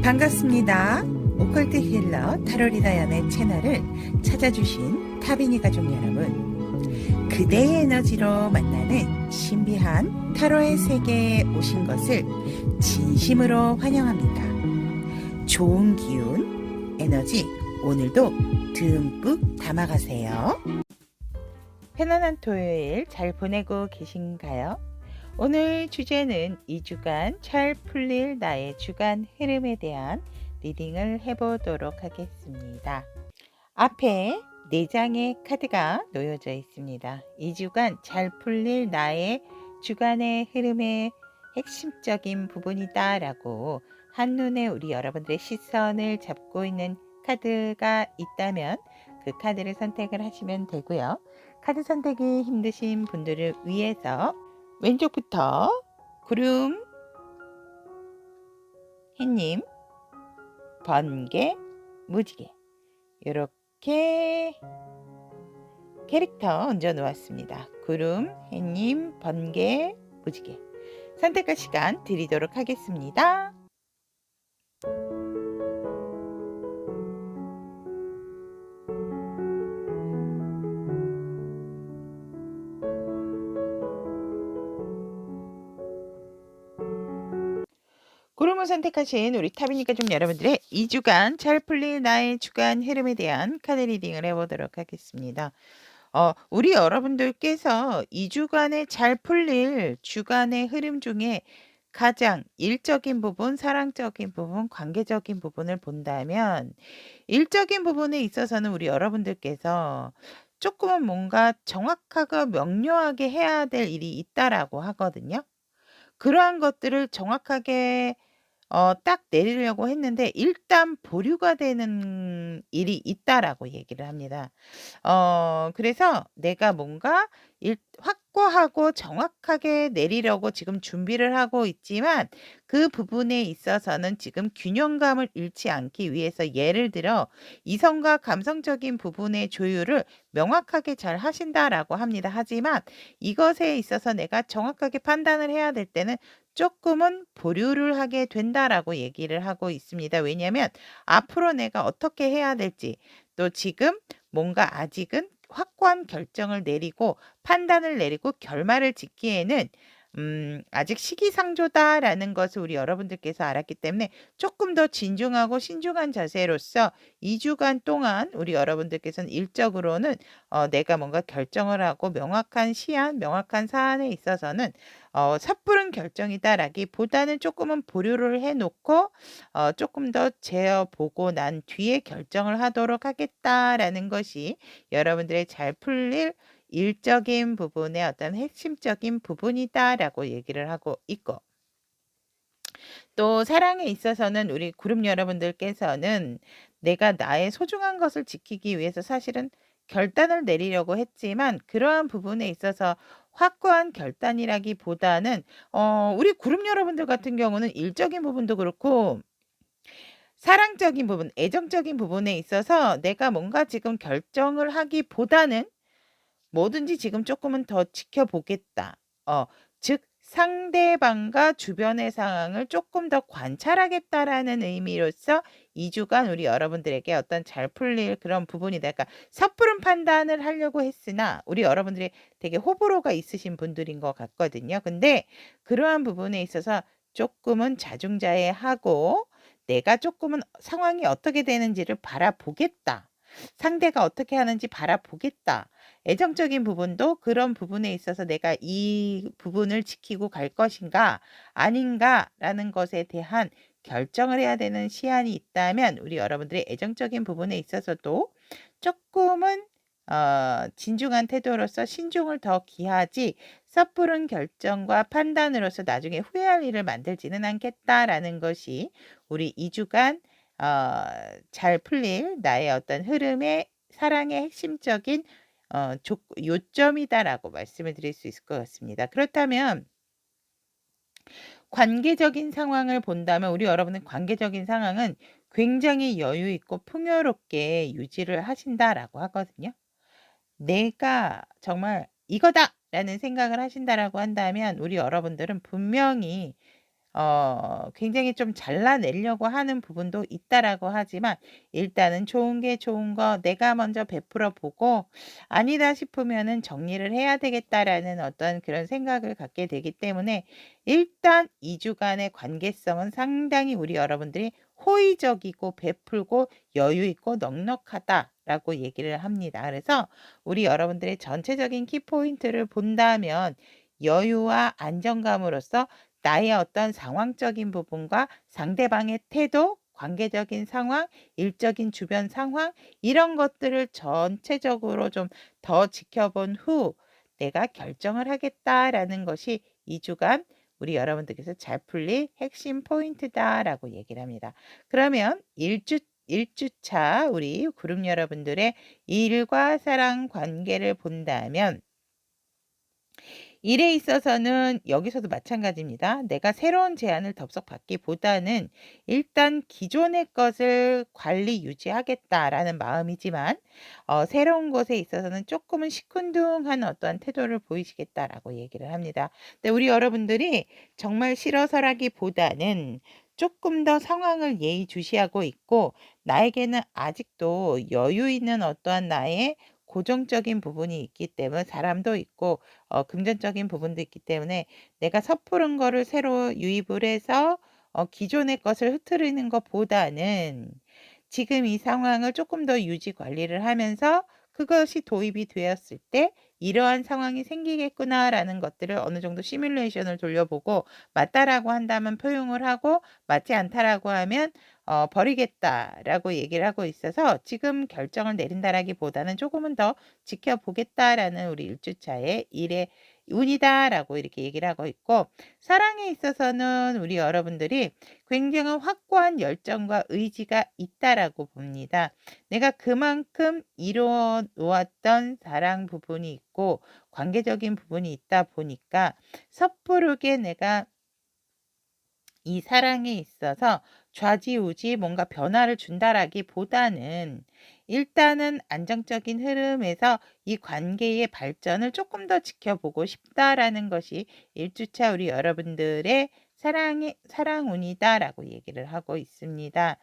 반갑습니다. 오컬트 힐러 타로리다 연의 채널을 찾아주신 타비니 가족 여러분, 그대의 에너지로 만나는 신비한 타로의 세계에 오신 것을 진심으로 환영합니다. 좋은 기운, 에너지 오늘도 듬뿍 담아가세요. 편안한 토요일 잘 보내고 계신가요? 오늘 주제는 2주간 잘 풀릴 나의 주간 흐름에 대한 리딩을 해보도록 하겠습니다. 앞에 4장의 카드가 놓여져 있습니다. 2주간 잘 풀릴 나의 주간의 흐름의 핵심적인 부분이다 라고 한눈에 우리 여러분들의 시선을 잡고 있는 카드가 있다면 그 카드를 선택을 하시면 되고요. 카드 선택이 힘드신 분들을 위해서 왼쪽부터 구름, 햇님, 번개, 무지개 이렇게 캐릭터 얹어 놓았습니다. 구름, 햇님, 번개, 무지개 선택할 시간 드리도록 하겠습니다. 구름을 선택하신 우리 타비니 가족 여러분들의 2주간 잘 풀릴 나의 주간 흐름에 대한 카드 리딩을 해보도록 하겠습니다. 우리 여러분들께서 2주간에 잘 풀릴 주간의 흐름 중에 가장 일적인 부분, 사랑적인 부분, 관계적인 부분을 본다면 일적인 부분에 있어서는 우리 여러분들께서 조금은 뭔가 정확하고 명료하게 해야 될 일이 있다라고 하거든요. 그러한 것들을 정확하게 딱 내리려고 했는데 일단 보류가 되는 일이 있다라고 얘기를 합니다. 그래서 내가 뭔가 확고하고 정확하게 내리려고 지금 준비를 하고 있지만 그 부분에 있어서는 지금 균형감을 잃지 않기 위해서 예를 들어 이성과 감성적인 부분의 조율을 명확하게 잘 하신다라고 합니다. 하지만 이것에 있어서 내가 정확하게 판단을 해야 될 때는 조금은 보류를 하게 된다라고 얘기를 하고 있습니다. 왜냐하면 앞으로 내가 어떻게 해야 될지 또 지금 뭔가 아직은 확고한 결정을 내리고 판단을 내리고 결말을 짓기에는 아직 시기상조다라는 것을 우리 여러분들께서 알았기 때문에 조금 더 진중하고 신중한 자세로서 2주간 동안 우리 여러분들께서는 일적으로는 내가 뭔가 결정을 하고 명확한 시한, 명확한 사안에 있어서는 섣부른 결정이다라기보다는 조금은 보류를 해놓고 조금 더 재어보고 난 뒤에 결정을 하도록 하겠다라는 것이 여러분들의 잘 풀릴 일적인 부분의 어떤 핵심적인 부분이다라고 얘기를 하고 있고 또 사랑에 있어서는 우리 그룹 여러분들께서는 내가 나의 소중한 것을 지키기 위해서 사실은 결단을 내리려고 했지만 그러한 부분에 있어서 확고한 결단이라기보다는 우리 그룹 여러분들 같은 경우는 일적인 부분도 그렇고 사랑적인 부분, 애정적인 부분에 있어서 내가 뭔가 지금 결정을 하기보다는 뭐든지 지금 조금은 더 지켜보겠다. 즉 상대방과 주변의 상황을 조금 더 관찰하겠다라는 의미로서 2주간 우리 여러분들에게 어떤 잘 풀릴 그런 부분이다. 그러니까 섣부른 판단을 하려고 했으나 우리 여러분들이 되게 호불호가 있으신 분들인 것 같거든요. 근데 그러한 부분에 있어서 조금은 자중자애하고 내가 조금은 상황이 어떻게 되는지를 바라보겠다. 상대가 어떻게 하는지 바라보겠다. 애정적인 부분도 그런 부분에 있어서 내가 이 부분을 지키고 갈 것인가 아닌가라는 것에 대한 결정을 해야 되는 시한이 있다면 우리 여러분들의 애정적인 부분에 있어서도 조금은 진중한 태도로서 신중을 더 기하지 섣부른 결정과 판단으로서 나중에 후회할 일을 만들지는 않겠다라는 것이 우리 2주간 잘 풀릴 나의 어떤 흐름의 사랑의 핵심적인 요점이다라고 말씀을 드릴 수 있을 것 같습니다. 그렇다면 관계적인 상황을 본다면 우리 여러분은 관계적인 상황은 굉장히 여유 있고 풍요롭게 유지를 하신다라고 하거든요. 내가 정말 이거다라는 생각을 하신다라고 한다면 우리 여러분들은 분명히 굉장히 좀 잘라내려고 하는 부분도 있다라고 하지만 일단은 좋은 게 좋은 거 내가 먼저 베풀어 보고 아니다 싶으면은 정리를 해야 되겠다라는 어떤 그런 생각을 갖게 되기 때문에 일단 2 주간의 관계성은 상당히 우리 여러분들이 호의적이고 베풀고 여유 있고 넉넉하다라고 얘기를 합니다. 그래서 우리 여러분들의 전체적인 키포인트를 본다면 여유와 안정감으로써 나의 어떤 상황적인 부분과 상대방의 태도, 관계적인 상황, 일적인 주변 상황 이런 것들을 전체적으로 좀 더 지켜본 후 '내가 결정을 하겠다.'라는 것이 2 주간 우리 여러분들께서 잘 풀릴 핵심 포인트다라고 얘기를 합니다. 그러면 1 주차 우리 그룹 여러분들의 일과 사랑 관계를 본다면 일에 있어서는 여기서도 마찬가지입니다. 내가 새로운 제안을 덥석받기보다는 일단 기존의 것을 관리 유지하겠다라는 마음이지만 새로운 것에 있어서는 조금은 시큰둥한 어떠한 태도를 보이시겠다라고 얘기를 합니다. 근데 우리 여러분들이 정말 싫어서라기보다는 조금 더 상황을 예의주시하고 있고 나에게는 아직도 여유 있는 어떠한 나의 고정적인 부분이 있기 때문에 사람도 있고 금전적인 부분도 있기 때문에 내가 섣부른 거를 새로 유입을 해서 기존의 것을 흐트리는 것보다는 지금 이 상황을 조금 더 유지 관리를 하면서 그것이 도입이 되었을 때 '이러한 상황이 생기겠구나.'라는 것들을 어느 정도 시뮬레이션을 돌려보고 맞다라고 한다면 포용을 하고 맞지 않다라고 하면 버리겠다라고 얘기를 하고 있어서 지금 결정을 내린다라기보다는 조금은 더 지켜보겠다라는 우리 1 주차의 일의 운이다라고 이렇게 얘기를 하고 있고 사랑에 있어서는 우리 여러분들이 굉장한 확고한 열정과 의지가 있다라고 봅니다. 내가 그만큼 이루어 놓았던 사랑 부분이 있고 관계적인 부분이 있다 보니까 섣부르게 내가 이 사랑에 있어서 좌지우지 뭔가 변화를 준다라기보다는 일단은 안정적인 흐름에서 이 관계의 발전을 조금 더 지켜보고 싶다라는 것이 1 주차 우리 여러분들의 사랑의 사랑운이다라고 얘기를 하고 있습니다.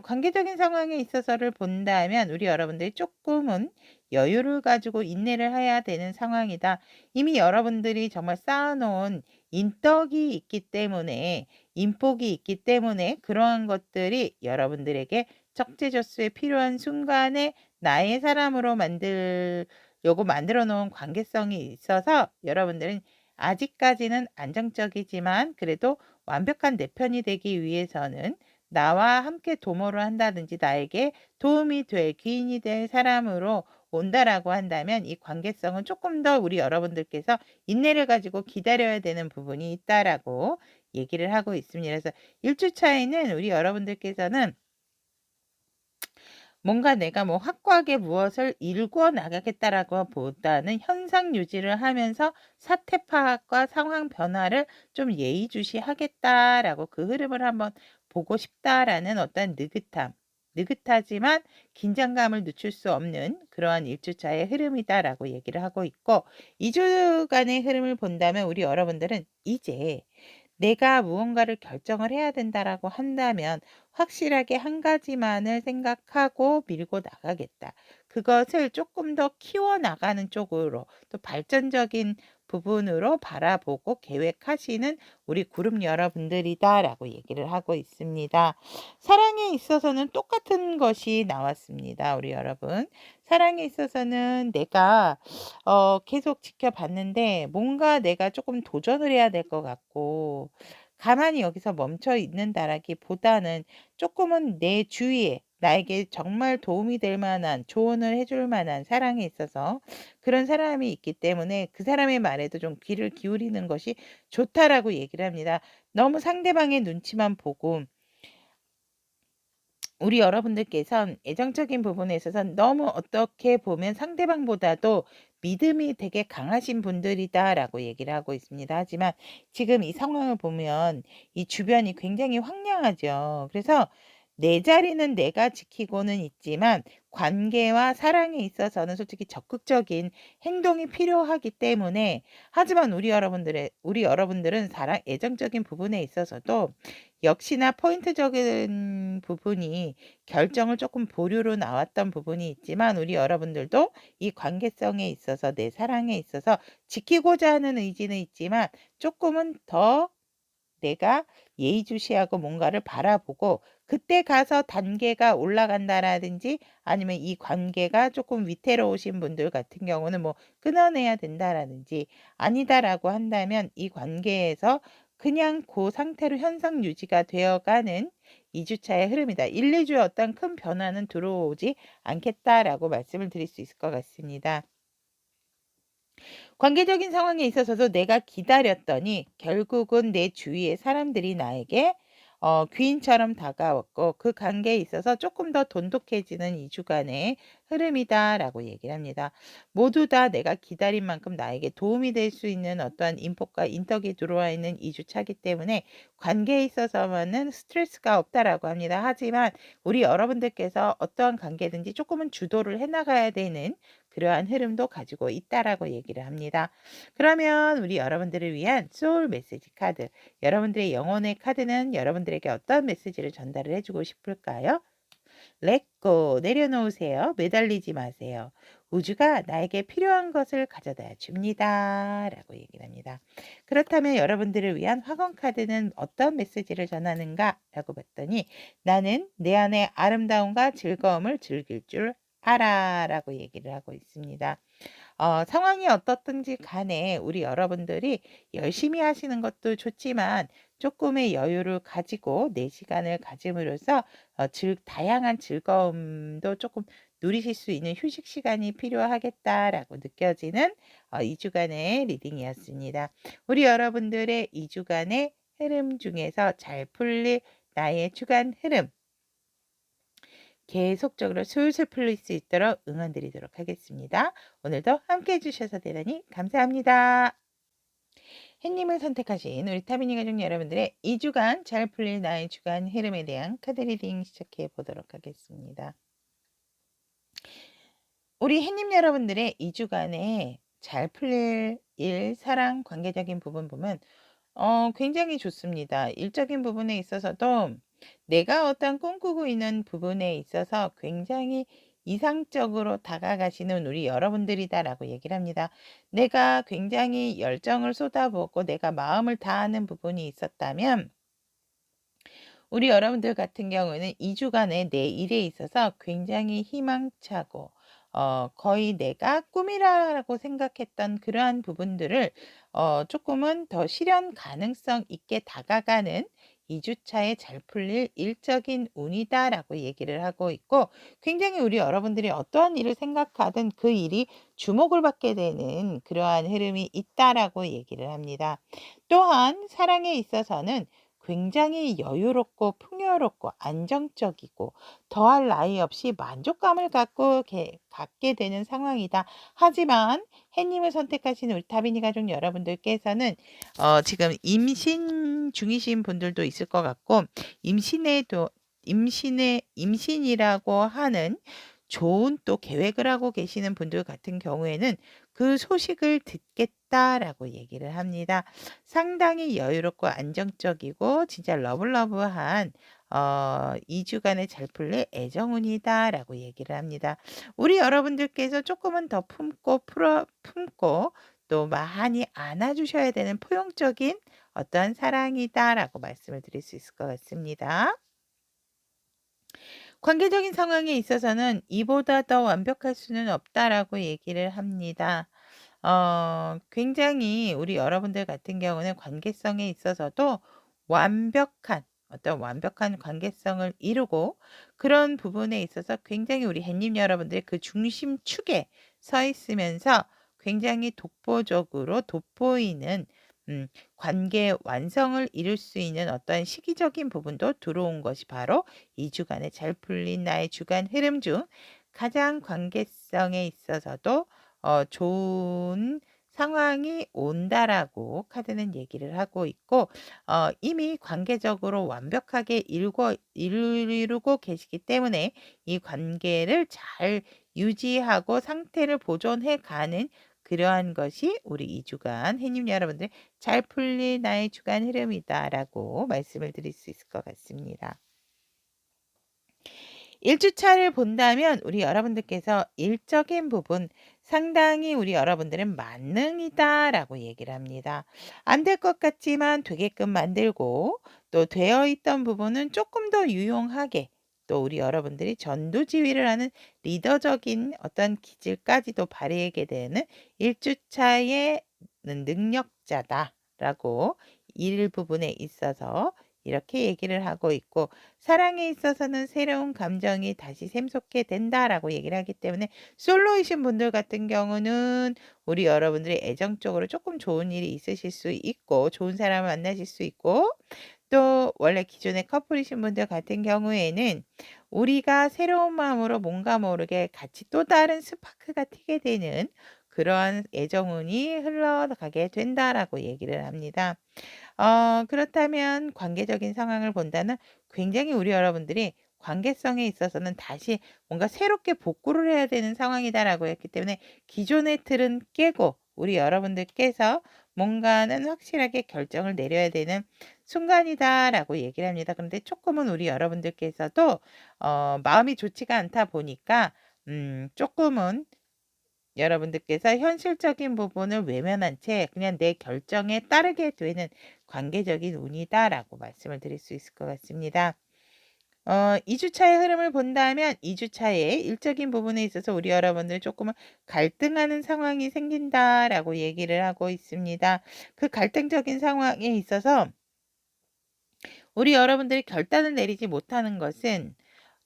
관계적인 상황에 있어서를 본다면 우리 여러분들이 조금은 여유를 가지고 인내를 해야 되는 상황이다. 이미 여러분들이 정말 쌓아 놓은 인덕이 있기 때문에 인복이 있기 때문에 그러한 것들이 여러분들에게 적재적소에 필요한 순간에 나의 사람으로 만들려고 만들어 놓은 관계성이 있어서 여러분들은 아직까지는 안정적이지만 그래도 완벽한 내 편이 되기 위해서는 나와 함께 도모를 한다든지 나에게 도움이 될 귀인이 될 사람으로 온다라고 한다면 이 관계성은 조금 더 우리 여러분들께서 인내를 가지고 기다려야 되는 부분이 있다라고 얘기를 하고 있습니다. 그래서 1 주차에는 우리 여러분들께서는 뭔가 내가 뭐 확고하게 무엇을 일궈 나가겠다라고 보다는 현상 유지를 하면서 사태 파악과 상황 변화를 좀 예의주시하겠다라고 그 흐름을 한번 보고 싶다라는 어떤 느긋하지만 긴장감을 늦출 수 없는 그러한 1 주차의 흐름이다라고 얘기를 하고 있고 2 주간의 흐름을 본다면 우리 여러분들은 이제 내가 무언가를 결정을 해야 된다라고 한다면 확실하게 한 가지만을 생각하고 밀고 나가겠다. 그것을 조금 더 키워나가는 쪽으로 또 발전적인 부분으로 바라보고 계획하시는 우리 그룹 여러분들이다라고 얘기를 하고 있습니다. 사랑에 있어서는 똑같은 것이 나왔습니다. 우리 여러분. 사랑에 있어서는 내가 계속 지켜봤는데 뭔가 내가 조금 도전을 해야 될 것 같고 가만히 여기서 멈춰 있는다라기보다는 조금은 내 주위에 나에게 정말 도움이 될 만한 조언을 해줄 만한 사랑에 있어서 그런 사람이 있기 때문에 그 사람의 말에도 좀 귀를 기울이는 것이 좋다라고 얘기를 합니다. 너무 상대방의 눈치만 보고 우리 여러분들께선 애정적인 부분에 있어서는 너무 어떻게 보면 상대방보다도 믿음이 되게 강하신 분들이다라고 얘기를 하고 있습니다. 하지만 지금 이 상황을 보면 이 주변이 굉장히 황량하죠. 그래서 내 자리는 내가 지키고는 있지만 관계와 사랑에 있어서는 솔직히 적극적인 행동이 필요하기 때문에 하지만 우리 여러분들은 사랑 애정적인 부분에 있어서도 역시나 포인트적인 부분이 결정을 조금 보류로 나왔던 부분이 있지만 우리 여러분들도 이 관계성에 있어서 내 사랑에 있어서 지키고자 하는 의지는 있지만 조금은 더 내가 예의주시하고 뭔가를 바라보고 그때 가서 단계가 올라간다라든지 아니면 이 관계가 조금 위태로우신 분들 같은 경우는 뭐 끊어내야 된다라든지 아니다라고 한다면 이 관계에서 그냥 그 상태로 현상 유지가 되어가는 2주차의 흐름이다. 1, 2주에 어떤 큰 변화는 들어오지 않겠다라고 말씀을 드릴 수 있을 것 같습니다. 관계적인 상황에 있어서도 내가 기다렸더니 결국은 내 주위의 사람들이 나에게 귀인처럼 다가왔고 그 관계에 있어서 조금 더 돈독해지는 2주간의 흐름이다라고 얘기를 합니다. 모두 다 내가 기다린 만큼 나에게 도움이 될 수 있는 어떠한 인폭과 인덕이 들어와 있는 2주 차기 때문에 관계에 있어서만은 스트레스가 없다라고 합니다. 하지만 우리 여러분들께서 어떠한 관계든지 조금은 주도를 해나가야 되는 그러한 흐름도 가지고 있다라고 얘기를 합니다. 그러면 우리 여러분들을 위한 소울 메시지 카드, 여러분들의 영혼의 카드는 여러분들에게 어떤 메시지를 전달을 해주고 싶을까요? 렛고 내려놓으세요. 매달리지 마세요. 우주가 나에게 필요한 것을 가져다 줍니다. 라고 얘기를 합니다. 그렇다면 여러분들을 위한 화건 카드는 어떤 메시지를 전하는가? 라고 봤더니 나는 내 안의 아름다움과 즐거움을 즐길 줄 알아 라고 얘기를 하고 있습니다. 상황이 어떻든지 간에 우리 여러분들이 열심히 하시는 것도 좋지만 조금의 여유를 가지고 내 시간을 가짐으로써 다양한 즐거움도 조금 누리실 수 있는 휴식 시간이 필요하겠다라고 느껴지는 2주간의 리딩이었습니다. 우리 여러분들의 2주간의 흐름 중에서 잘 풀릴 나의 주간 흐름 계속적으로 술술 풀릴 수 있도록 응원드리도록 하겠습니다. 오늘도 함께 해주셔서 대단히 감사합니다. 햇님을 선택하신 우리 타비니 가족 여러분들의 2주간 잘 풀릴 나의 주간 흐름에 대한 카드 리딩 시작해 보도록 하겠습니다. 우리 햇님 여러분들의 2주간에 잘 풀릴 일, 사랑, 관계적인 부분 보면 굉장히 좋습니다. 일적인 부분에 있어서도 내가 어떤 꿈꾸고 있는 부분에 있어서 굉장히 이상적으로 다가가시는 우리 여러분들이다라고 얘기를 합니다. 내가 굉장히 열정을 쏟아붓고 내가 마음을 다하는 부분이 있었다면 우리 여러분들 같은 경우에는 2주간의 내 일에 있어서 굉장히 희망차고 거의 내가 꿈이라고 생각했던 그러한 부분들을 조금은 더 실현 가능성 있게 다가가는 2주차에 잘 풀릴 일적인 운이다라고 얘기를 하고 있고 굉장히 우리 여러분들이 어떠한 일을 생각하든 그 일이 주목을 받게 되는 그러한 흐름이 있다라고 얘기를 합니다. 또한 사랑에 있어서는 굉장히 여유롭고 풍요롭고 안정적이고 더할 나위 없이 만족감을 갖게 되는 상황이다. 하지만 햇님을 선택하신 우리 타비니 가족 여러분들께서는 지금 임신 중이신 분들도 있을 것 같고 임신이라고 하는 좋은 또 계획을 하고 계시는 분들 같은 경우에는 그 소식을 듣겠다라고 얘기를 합니다. 상당히 여유롭고 안정적이고 진짜 러블러브한 2주간의 잘 풀릴 애정운이다라고 얘기를 합니다. 우리 여러분들께서 조금은 더 품고 또 많이 안아주셔야 되는 포용적인 어떠한 사랑이다라고 말씀을 드릴 수 있을 것 같습니다. 관계적인 상황에 있어서는 이보다 더 완벽할 수는 없다라고 얘기를 합니다. 굉장히 우리 여러분들 같은 경우는 관계성에 있어서도 어떤 완벽한 관계성을 이루고 그런 부분에 있어서 굉장히 우리 햇님 여러분들이 그 중심축에 서 있으면서 굉장히 독보적으로 돋보이는 관계 완성을 이룰 수 있는 어떤 시기적인 부분도 들어온 것이 바로 2주간에 잘 풀린 나의 주간 흐름 중 가장 관계성에 있어서도 좋은 상황이 온다라고 카드는 얘기를 하고 있고 이미 관계적으로 완벽하게 이루고 계시기 때문에 이 관계를 잘 유지하고 상태를 보존해 가는 그러한 것이 우리 2주간 해님 여러분들 잘 풀릴 나의 주간 흐름이다라고 말씀을 드릴 수 있을 것 같습니다. 1주차를 본다면 우리 여러분들께서 일적인 부분 상당히 우리 여러분들은 만능이다라고 얘기를 합니다. 안 될 것 같지만 되게끔 만들고 또 되어 있던 부분은 조금 더 유용하게 또 우리 여러분들이 전도지휘를 하는 리더적인 어떤 기질까지도 발휘하게 되는 1주차의 능력자다라고 일부분에 있어서 이렇게 얘기를 하고 있고 사랑에 있어서는 새로운 감정이 다시 샘솟게 된다라고 얘기를 하기 때문에 솔로이신 분들 같은 경우는 우리 여러분들이 애정적으로 조금 좋은 일이 있으실 수 있고 좋은 사람을 만나실 수 있고 또 원래 기존의 커플이신 분들 같은 경우에는 우리가 새로운 마음으로 뭔가 모르게 같이 또 다른 스파크가 튀게 되는 그러한 애정운이 흘러가게 된다라고 얘기를 합니다. 그렇다면 관계적인 상황을 본다는 굉장히 우리 여러분들이 관계성에 있어서는 다시 뭔가 새롭게 복구를 해야 되는 상황이다라고 했기 때문에 기존의 틀은 깨고 우리 여러분들께서 뭔가는 확실하게 결정을 내려야 되는 순간이다라고 얘기를 합니다. 그런데 조금은 우리 여러분들께서도 마음이 좋지가 않다 보니까 조금은 여러분들께서 현실적인 부분을 외면한 채 그냥 내 결정에 따르게 되는 관계적인 운이다라고 말씀을 드릴 수 있을 것 같습니다. 2주차의 흐름을 본다면 2주차의 일적인 부분에 있어서 우리 여러분들 조금은 갈등하는 상황이 생긴다라고 얘기를 하고 있습니다. 그 갈등적인 상황에 있어서 우리 여러분들이 결단을 내리지 못하는 것은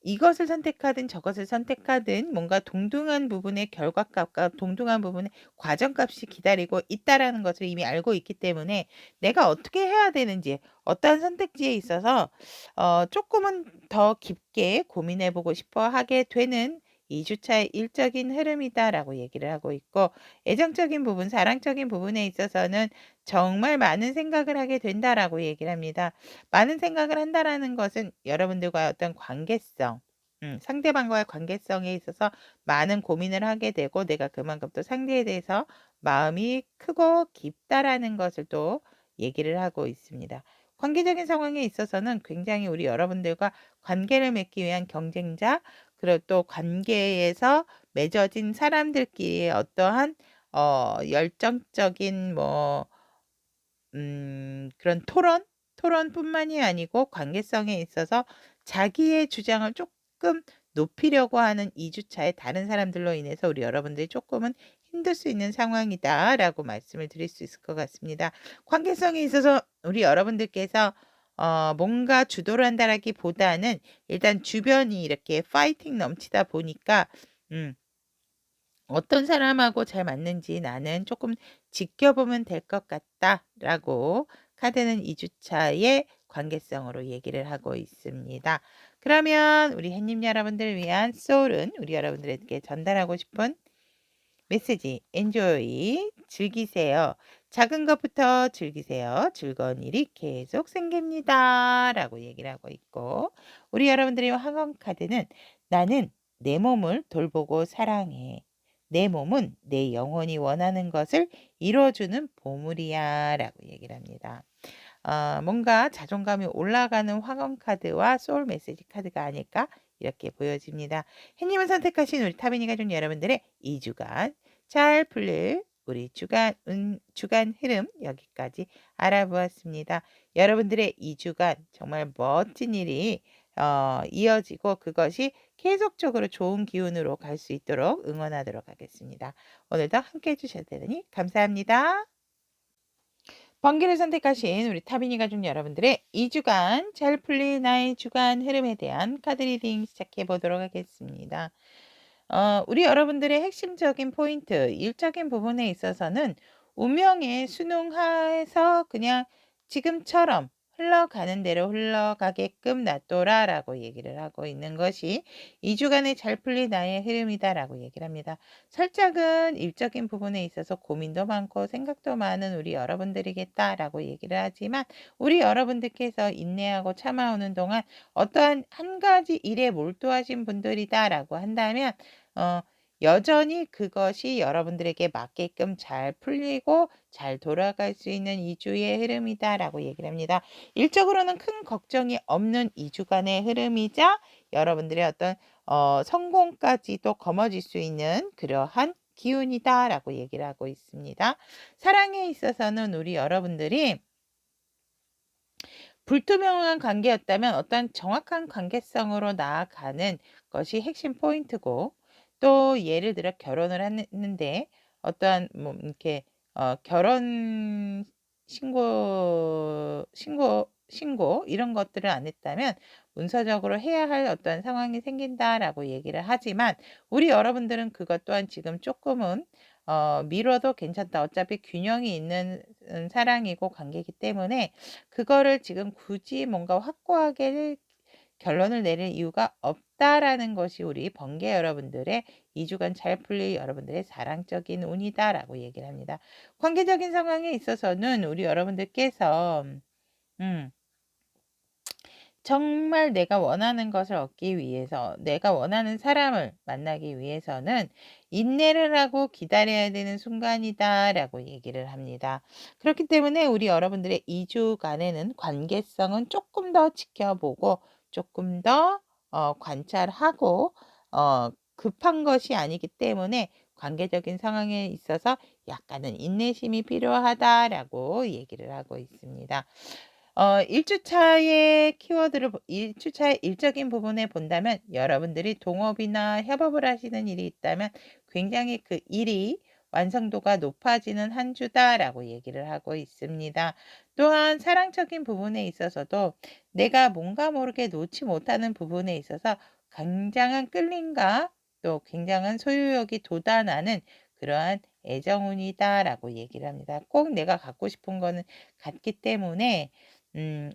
이것을 선택하든 저것을 선택하든 뭔가 동등한 부분의 결과값과 동등한 부분의 과정값이 기다리고 있다라는 것을 이미 알고 있기 때문에 내가 어떻게 해야 되는지 어떤 선택지에 있어서 조금은 더 깊게 고민해 보고 싶어 하게 되는 2주차의 일적인 흐름이다라고 얘기를 하고 있고 애정적인 부분, 사랑적인 부분에 있어서는 정말 많은 생각을 하게 된다라고 얘기를 합니다. 많은 생각을 한다라는 것은 여러분들과의 어떤 관계성, 상대방과의 관계성에 있어서 많은 고민을 하게 되고 내가 그만큼 또 상대에 대해서 마음이 크고 깊다라는 것을 또 얘기를 하고 있습니다. 관계적인 상황에 있어서는 굉장히 우리 여러분들과 관계를 맺기 위한 경쟁자, 그리고 또 관계에서 맺어진 사람들끼리의 어떠한 열정적인 그런 토론뿐만이 아니고 관계성에 있어서 자기의 주장을 조금 높이려고 하는 2주차의 다른 사람들로 인해서 우리 여러분들이 조금은 힘들 수 있는 상황이다라고 말씀을 드릴 수 있을 것 같습니다. 관계성에 있어서 우리 여러분들께서 뭔가 주도를 한다라기보다는 일단 주변이 이렇게 파이팅 넘치다 보니까 어떤 사람하고 잘 맞는지 나는 조금 지켜보면 될 것 같다라고 카드는 2주차의 관계성으로 얘기를 하고 있습니다. 그러면 우리 햇님 여러분들을 위한 소울은 우리 여러분들에게 전달하고 싶은 메시지 엔조이 즐기세요. 작은 것부터 즐기세요. 즐거운 일이 계속 생깁니다. 라고 얘기를 하고 있고 우리 여러분들의 황금 카드는 나는 내 몸을 돌보고 사랑해. 내 몸은 내 영혼이 원하는 것을 이루어주는 보물이야 라고 얘기를 합니다. 뭔가 자존감이 올라가는 황금 카드와 소울 메시지 카드가 아닐까 이렇게 보여집니다. 햇님을 선택하신 우리 타비니가 좀 여러분들의 2주간 잘 풀릴 우리 주간 흐름 여기까지 알아보았습니다. 여러분들의 2주간 정말 멋진 일이 이어지고 그것이 계속적으로 좋은 기운으로 갈 수 있도록 응원하도록 하겠습니다. 오늘도 함께 해주셔서 대단히 감사합니다. 번개를 선택하신 우리 타비니 가족 여러분들의 2주간 잘 풀릴 나의 주간 흐름에 대한 카드 리딩 시작해 보도록 하겠습니다. 우리 여러분들의 핵심적인 포인트, 일적인 부분에 있어서는 운명에 순응해서 그냥 지금처럼 흘러가는 대로 흘러가게끔 놔둬라라고 얘기를 하고 있는 것이 2주간에 잘 풀릴 나의 흐름이다라고 얘기를 합니다. 살짝은 일적인 부분에 있어서 고민도 많고 생각도 많은 우리 여러분들이겠다라고 얘기를 하지만 우리 여러분들께서 인내하고 참아오는 동안 어떠한 한 가지 일에 몰두하신 분들이다라고 한다면 여전히 그것이 여러분들에게 맞게끔 잘 풀리고 잘 돌아갈 수 있는 2주의 흐름이다라고 얘기를 합니다. 일적으로는 큰 걱정이 없는 2주간의 흐름이자 여러분들의 어떤 성공까지도 거머쥘 수 있는 그러한 기운이다라고 얘기를 하고 있습니다. 사랑에 있어서는 우리 여러분들이 불투명한 관계였다면 어떤 정확한 관계성으로 나아가는 것이 핵심 포인트고 또 예를 들어 결혼을 했는데 어떠한 뭐 이렇게 결혼 신고 이런 것들을 안 했다면 문서적으로 해야 할 어떤 상황이 생긴다라고 얘기를 하지만 우리 여러분들은 그것 또한 지금 조금은 미뤄도 괜찮다. 어차피 균형이 있는 사랑이고 관계이기 때문에 그거를 지금 굳이 뭔가 확고하게 결론을 내릴 이유가 없다라는 것이 우리 번개 여러분들의 2주간 잘 풀릴 여러분들의 사랑적인 운이다라고 얘기를 합니다. 관계적인 상황에 있어서는 우리 여러분들께서 정말 내가 원하는 것을 얻기 위해서 내가 원하는 사람을 만나기 위해서는 인내를 하고 기다려야 되는 순간이다라고 얘기를 합니다. 그렇기 때문에 우리 여러분들의 2주간에는 관계성은 조금 더 지켜보고 조금 더 관찰하고 급한 것이 아니기 때문에 관계적인 상황에 있어서 약간은 인내심이 필요하다라고 얘기를 하고 있습니다. 1주차의 키워드를 1주차의 일적인 부분에 본다면 여러분들이 동업이나 협업을 하시는 일이 있다면 굉장히 그 일이 완성도가 높아지는 한 주다라고 얘기를 하고 있습니다. 또한 사랑적인 부분에 있어서도 내가 뭔가 모르게 놓지 못하는 부분에 있어서 굉장한 끌림과 또 굉장한 소유욕이 돋아나는 그러한 애정운이다라고 얘기를 합니다. 꼭 내가 갖고 싶은 거는 같기 때문에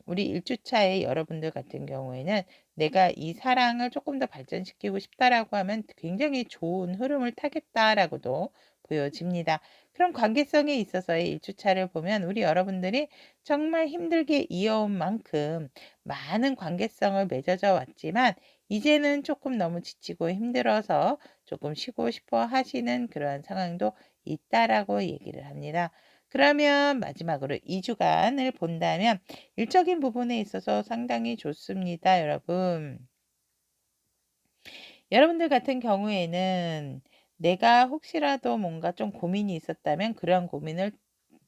우리 1주차의 여러분들 같은 경우에는 내가 이 사랑을 조금 더 발전시키고 싶다라고 하면 굉장히 좋은 흐름을 타겠다라고도 보여집니다. 그런 관계성에 있어서의 1주차를 보면 우리 여러분들이 정말 힘들게 이어온 만큼 많은 관계성을 맺어져 왔지만 이제는 조금 너무 지치고 힘들어서 조금 쉬고 싶어 하시는 그런 상황도 있다라고 얘기를 합니다. 그러면 마지막으로 2주간을 본다면 일적인 부분에 있어서 상당히 좋습니다, 여러분. 여러분들 같은 경우에는 내가 혹시라도 뭔가 좀 고민이 있었다면 그런 고민을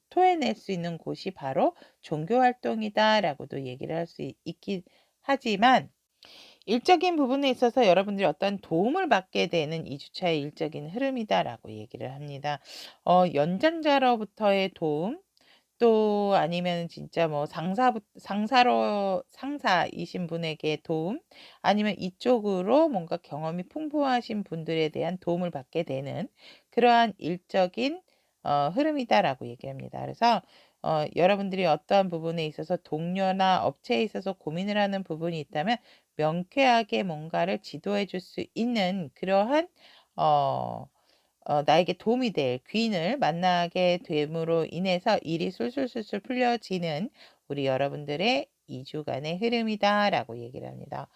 토해낼 수 있는 곳이 바로 종교활동이다라고도 얘기를 할 수 있긴 하지만 일적인 부분에 있어서 여러분들이 어떤 도움을 받게 되는 2주차의 일적인 흐름이다라고 얘기를 합니다. 연장자로부터의 도움 또 아니면 진짜 뭐 상사이신 분에게 도움 아니면 이쪽으로 뭔가 경험이 풍부하신 분들에 대한 도움을 받게 되는 그러한 일적인 흐름이다라고 얘기합니다. 그래서 여러분들이 어떠한 부분에 있어서 동료나 업체에 있어서 고민을 하는 부분이 있다면 명쾌하게 뭔가를 지도해 줄 수 있는 그러한 나에게 도움이 될 귀인을 만나게 됨으로 인해서 일이 술술술술 풀려지는 우리 여러분들의 2주간의 흐름이다라고 얘기를 합니다.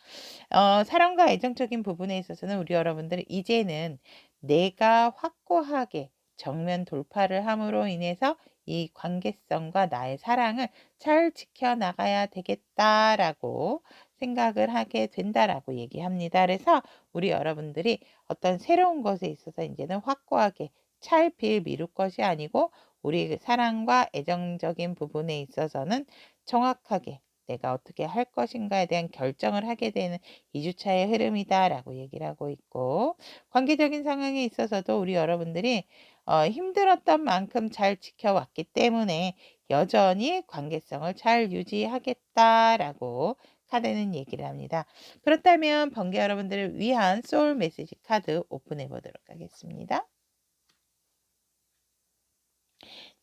사랑과 애정적인 부분에 있어서는 우리 여러분들은 이제는 내가 확고하게 정면 돌파를 함으로 인해서 이 관계성과 나의 사랑을 잘 지켜나가야 되겠다라고 생각을 하게 된다라고 얘기합니다. 그래서 우리 여러분들이 어떤 새로운 것에 있어서 이제는 확고하게 찰필 미룰 것이 아니고 우리 사랑과 애정적인 부분에 있어서는 정확하게 내가 어떻게 할 것인가에 대한 결정을 하게 되는 2주차의 흐름이다라고 얘기를 하고 있고 관계적인 상황에 있어서도 우리 여러분들이 힘들었던 만큼 잘 지켜왔기 때문에 여전히 관계성을 잘 유지하겠다라고 카드는 얘기를 합니다. 그렇다면 번개 여러분들을 위한 소울 메시지 카드 오픈해 보도록 하겠습니다.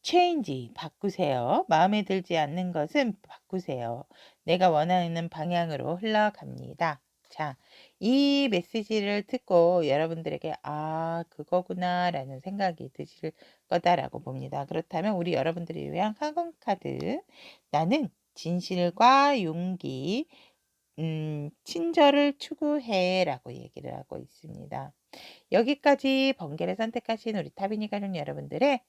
change 바꾸세요. 마음에 들지 않는 것은 바꾸세요. 내가 원하는 방향으로 흘러갑니다. 자, 이 메시지를 듣고 여러분들에게 아, 그거구나라는 생각이 드실 거다라고 봅니다. 그렇다면 우리 여러분들을 위한 학원 카드 나는 진실과 용기 친절을 추구해라고 얘기를 하고 있습니다. 여기까지 번개를 선택하신 우리 타비니 가족 여러분들의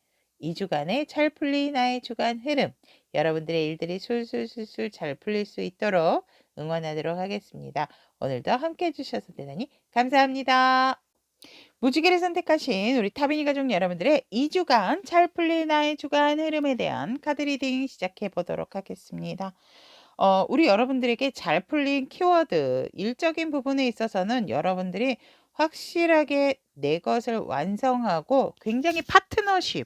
2주간의 잘 풀린 나의 주간 흐름, 여러분들의 일들이 술술술술 잘 풀릴 수 있도록 응원하도록 하겠습니다. 오늘도 함께 해주셔서 대단히 감사합니다. 무지개를 선택하신 우리 타비니 가족 여러분들의 2주간 잘 풀린 나의 주간 흐름에 대한 카드 리딩 시작해 보도록 하겠습니다. 우리 여러분들에게 잘 풀린 키워드, 일적인 부분에 있어서는 여러분들이 확실하게 내 것을 완성하고 굉장히 파트너십이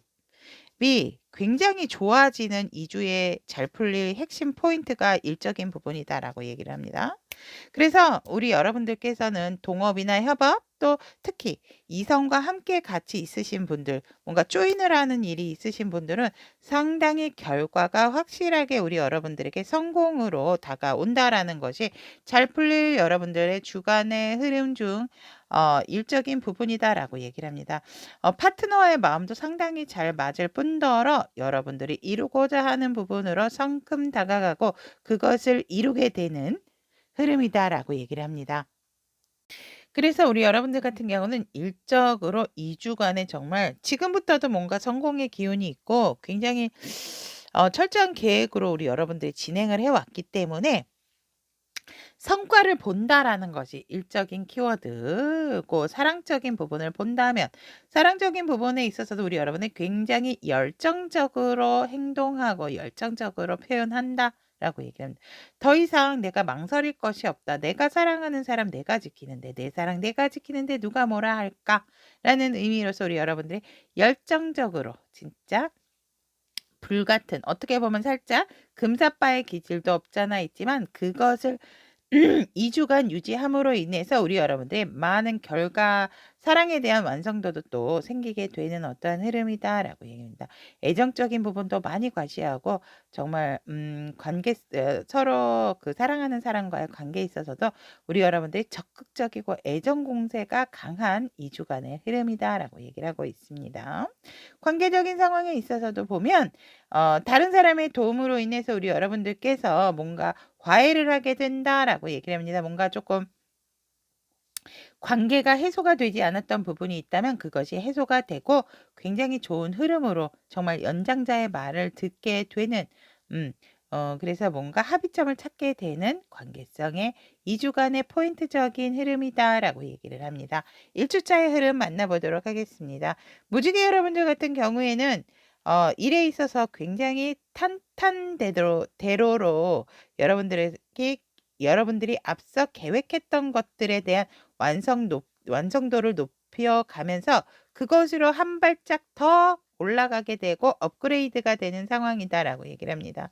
굉장히 좋아지는 2주에 잘 풀릴 핵심 포인트가 일적인 부분이다라고 얘기를 합니다. 그래서 우리 여러분들께서는 동업이나 협업 또 특히 이성과 함께 같이 있으신 분들, 뭔가 조인을 하는 일이 있으신 분들은 상당히 결과가 확실하게 우리 여러분들에게 성공으로 다가온다라는 것이 잘 풀릴 여러분들의 주간의 흐름 중 일적인 부분이다라고 얘기를 합니다. 파트너의 마음도 상당히 잘 맞을 뿐더러 여러분들이 이루고자 하는 부분으로 성큼 다가가고 그것을 이루게 되는 흐름이다라고 얘기를 합니다. 그래서 우리 여러분들 같은 경우는 일적으로 2주간에 정말 지금부터도 뭔가 성공의 기운이 있고 굉장히 철저한 계획으로 우리 여러분들이 진행을 해왔기 때문에 성과를 본다라는 것이 일적인 키워드고 사랑적인 부분을 본다면 사랑적인 부분에 있어서도 우리 여러분이 굉장히 열정적으로 행동하고 열정적으로 표현한다. 라고 얘기합니다. 더 이상 내가 망설일 것이 없다. 내가 사랑하는 사람 내가 지키는데 내 사랑 내가 지키는데 누가 뭐라 할까? 라는 의미로서 우리 여러분들이 열정적으로 진짜 불같은 어떻게 보면 살짝 금사빠의 기질도 없잖아 있지만 그것을 2주간 유지함으로 인해서 우리 여러분들의 많은 결과, 사랑에 대한 완성도도 또 생기게 되는 어떠한 흐름이다라고 얘기합니다. 애정적인 부분도 많이 과시하고 정말 서로 그 사랑하는 사람과의 관계에 있어서도 우리 여러분들이 적극적이고 애정 공세가 강한 2주간의 흐름이다라고 얘기를 하고 있습니다. 관계적인 상황에 있어서도 보면 다른 사람의 도움으로 인해서 우리 여러분들께서 뭔가 과외를 하게 된다라고 얘기를 합니다. 뭔가 조금 관계가 해소가 되지 않았던 부분이 있다면 그것이 해소가 되고 굉장히 좋은 흐름으로 정말 연장자의 말을 듣게 되는 그래서 뭔가 합의점을 찾게 되는 관계성의 2주간의 포인트적인 흐름이다라고 얘기를 합니다. 1주차의 흐름 만나보도록 하겠습니다. 무지개 여러분들 같은 경우에는 일에 있어서 굉장히 탄탄대로로 여러분들이 앞서 계획했던 것들에 대한 완성도를 높여가면서 그것으로 한 발짝 더 올라가게 되고 업그레이드가 되는 상황이다라고 얘기를 합니다.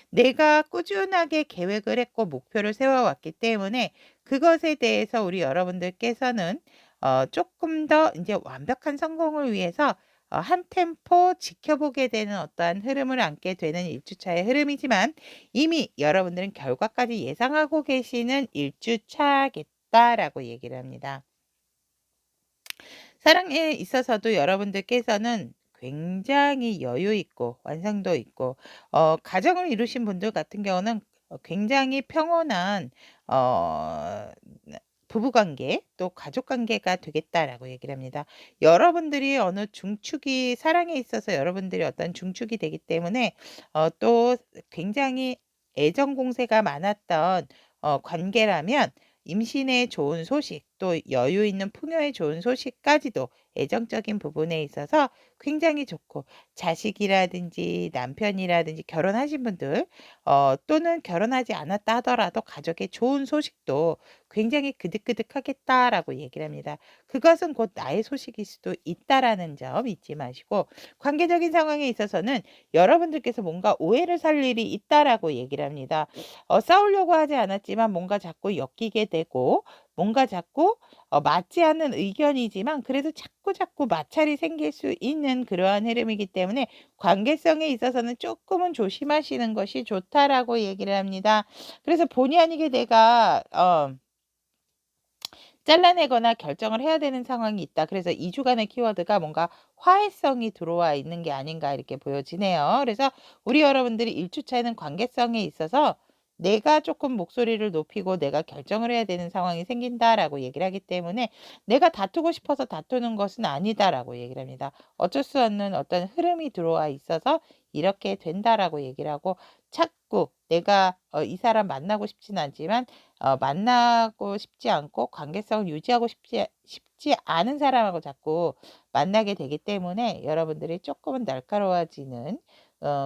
내가 꾸준하게 계획을 했고 목표를 세워왔기 때문에 그것에 대해서 우리 여러분들께서는 조금 더 이제 완벽한 성공을 위해서 한 템포 지켜보게 되는 어떠한 흐름을 안게 되는 1주차의 흐름이지만 이미 여러분들은 결과까지 예상하고 계시는 1주차겠다라고 얘기를 합니다. 사랑에 있어서도 여러분들께서는 굉장히 여유 있고 완성도 있고 가정을 이루신 분들 같은 경우는 굉장히 평온한 부부관계 또 가족관계가 되겠다라고 얘기를 합니다. 여러분들이 어느 중축이 사랑에 있어서 여러분들이 어떤 중축이 되기 때문에 또 굉장히 애정 공세가 많았던 관계라면 임신의 좋은 소식 또 여유 있는 풍요의 좋은 소식까지도 애정적인 부분에 있어서 굉장히 좋고 자식이라든지 남편이라든지 결혼하신 분들 또는 결혼하지 않았다 하더라도 가족의 좋은 소식도 굉장히 그득그득하겠다라고 얘기를 합니다. 그것은 곧 나의 소식일 수도 있다라는 점 잊지 마시고 관계적인 상황에 있어서는 여러분들께서 뭔가 오해를 살 일이 있다라고 얘기를 합니다. 싸우려고 하지 않았지만 뭔가 자꾸 엮이게 되고 뭔가 자꾸 맞지 않는 의견이지만 그래도 자꾸자꾸 마찰이 생길 수 있는 그러한 흐름이기 때문에 관계성에 있어서는 조금은 조심하시는 것이 좋다라고 얘기를 합니다. 그래서 본의 아니게 내가 잘라내거나 결정을 해야 되는 상황이 있다. 그래서 2주간의 키워드가 뭔가 화해성이 들어와 있는 게 아닌가 이렇게 보여지네요. 그래서 우리 여러분들이 1주차에는 관계성에 있어서 내가 조금 목소리를 높이고 내가 결정을 해야 되는 상황이 생긴다라고 얘기를 하기 때문에 내가 다투고 싶어서 다투는 것은 아니다라고 얘기를 합니다. 어쩔 수 없는 어떤 흐름이 들어와 있어서 이렇게 된다라고 얘기를 하고 자꾸 내가 이 사람 만나고 싶지는 않지만 만나고 싶지 않고 관계성을 유지하고 싶지 않은 사람하고 자꾸 만나게 되기 때문에 여러분들이 조금은 날카로워지는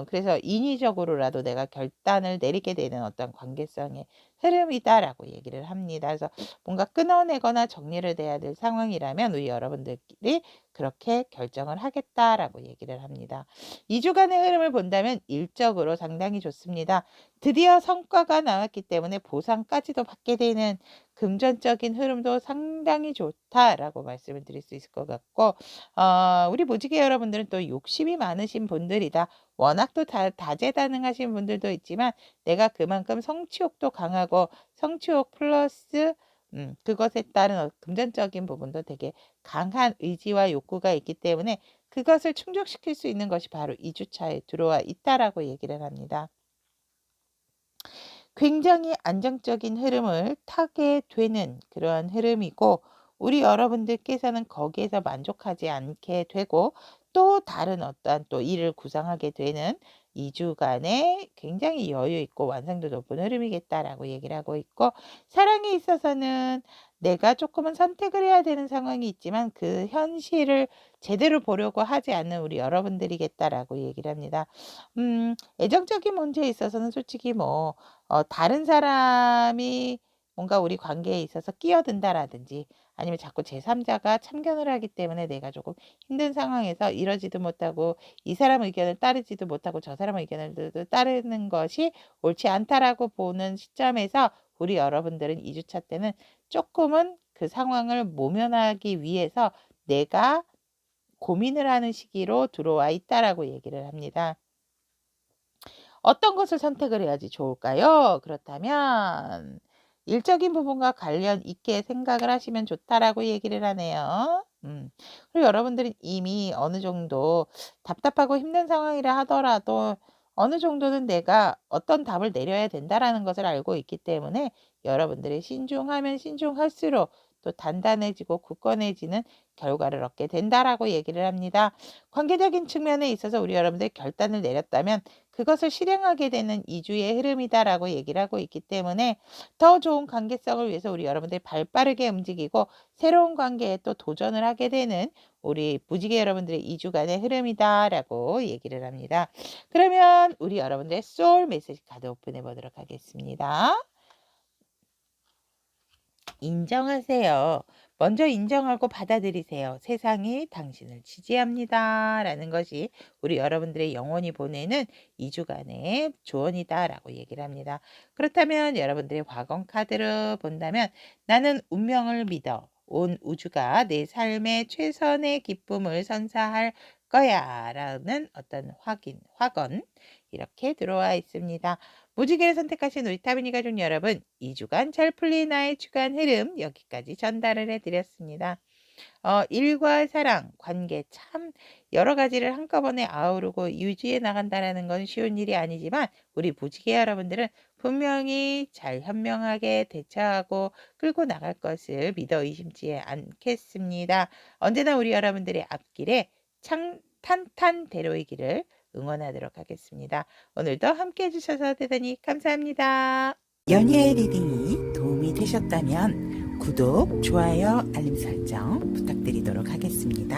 그래서 인위적으로라도 내가 결단을 내리게 되는 어떤 관계성의 흐름이다라고 얘기를 합니다. 그래서 뭔가 끊어내거나 정리를 해야 될 상황이라면 우리 여러분들끼리 그렇게 결정을 하겠다라고 얘기를 합니다. 2주간의 흐름을 본다면 일적으로 상당히 좋습니다. 드디어 성과가 나왔기 때문에 보상까지도 받게 되는 금전적인 흐름도 상당히 좋다라고 말씀을 드릴 수 있을 것 같고 우리 무지개 여러분들은 또 욕심이 많으신 분들이다. 워낙 또 다재다능하신 분들도 있지만 내가 그만큼 성취욕도 강하고 성취욕 플러스 그것에 따른 금전적인 부분도 되게 강한 의지와 욕구가 있기 때문에 그것을 충족시킬 수 있는 것이 바로 2주차에 들어와 있다라고 얘기를 합니다. 굉장히 안정적인 흐름을 타게 되는 그러한 흐름이고 우리 여러분들께서는 거기에서 만족하지 않게 되고 또 다른 어떠한 또 일을 구상하게 되는 2주간의 굉장히 여유 있고 완성도 높은 흐름이겠다라고 얘기를 하고 있고 사랑에 있어서는 내가 조금은 선택을 해야 되는 상황이 있지만 그 현실을 제대로 보려고 하지 않는 우리 여러분들이겠다라고 얘기를 합니다. 애정적인 문제에 있어서는 솔직히 뭐 다른 사람이 뭔가 우리 관계에 있어서 끼어든다라든지 아니면 자꾸 제3자가 참견을 하기 때문에 내가 조금 힘든 상황에서 이러지도 못하고 이 사람 의견을 따르지도 못하고 저 사람 의견을 따르는 것이 옳지 않다라고 보는 시점에서 우리 여러분들은 2주차 때는 조금은 그 상황을 모면하기 위해서 내가 고민을 하는 시기로 들어와 있다라고 얘기를 합니다. 어떤 것을 선택을 해야지 좋을까요? 그렇다면 일적인 부분과 관련 있게 생각을 하시면 좋다라고 얘기를 하네요. 그리고 여러분들은 이미 어느 정도 답답하고 힘든 상황이라 하더라도 어느 정도는 내가 어떤 답을 내려야 된다라는 것을 알고 있기 때문에 여러분들이 신중하면 신중할수록 또 단단해지고 굳건해지는 결과를 얻게 된다라고 얘기를 합니다. 관계적인 측면에 있어서 우리 여러분들이 결단을 내렸다면 그것을 실행하게 되는 2주의 흐름이다라고 얘기를 하고 있기 때문에 더 좋은 관계성을 위해서 우리 여러분들이 발빠르게 움직이고 새로운 관계에 또 도전을 하게 되는 우리 무지개 여러분들의 2주간의 흐름이다라고 얘기를 합니다. 그러면 우리 여러분들의 소울 메시지 카드 오픈해 보도록 하겠습니다. 인정하세요. 먼저 인정하고 받아들이세요. 세상이 당신을 지지합니다. 라는 것이 우리 여러분들의 영혼이 보내는 2주간의 조언이다 라고 얘기를 합니다. 그렇다면 여러분들의 화건 카드를 본다면 나는 운명을 믿어. 온 우주가 내 삶의 최선의 기쁨을 선사할 거야 라는 어떤 화건 이렇게 들어와 있습니다. 무지개를 선택하신 우리 타비니 가족 여러분 2주간 잘 풀린 나의 주간 흐름 여기까지 전달을 해드렸습니다. 일과 사랑, 관계 참 여러 가지를 한꺼번에 아우르고 유지해 나간다는 건 쉬운 일이 아니지만 우리 무지개 여러분들은 분명히 잘 현명하게 대처하고 끌고 나갈 것을 믿어 의심치 않겠습니다. 언제나 우리 여러분들의 앞길에 탄탄대로이기를 응원하도록 하겠습니다. 오늘도 함께 해주셔서 대단히 감사합니다. 연예 리딩이 도움이 되셨다면 구독, 좋아요, 알림 설정 부탁드리도록 하겠습니다.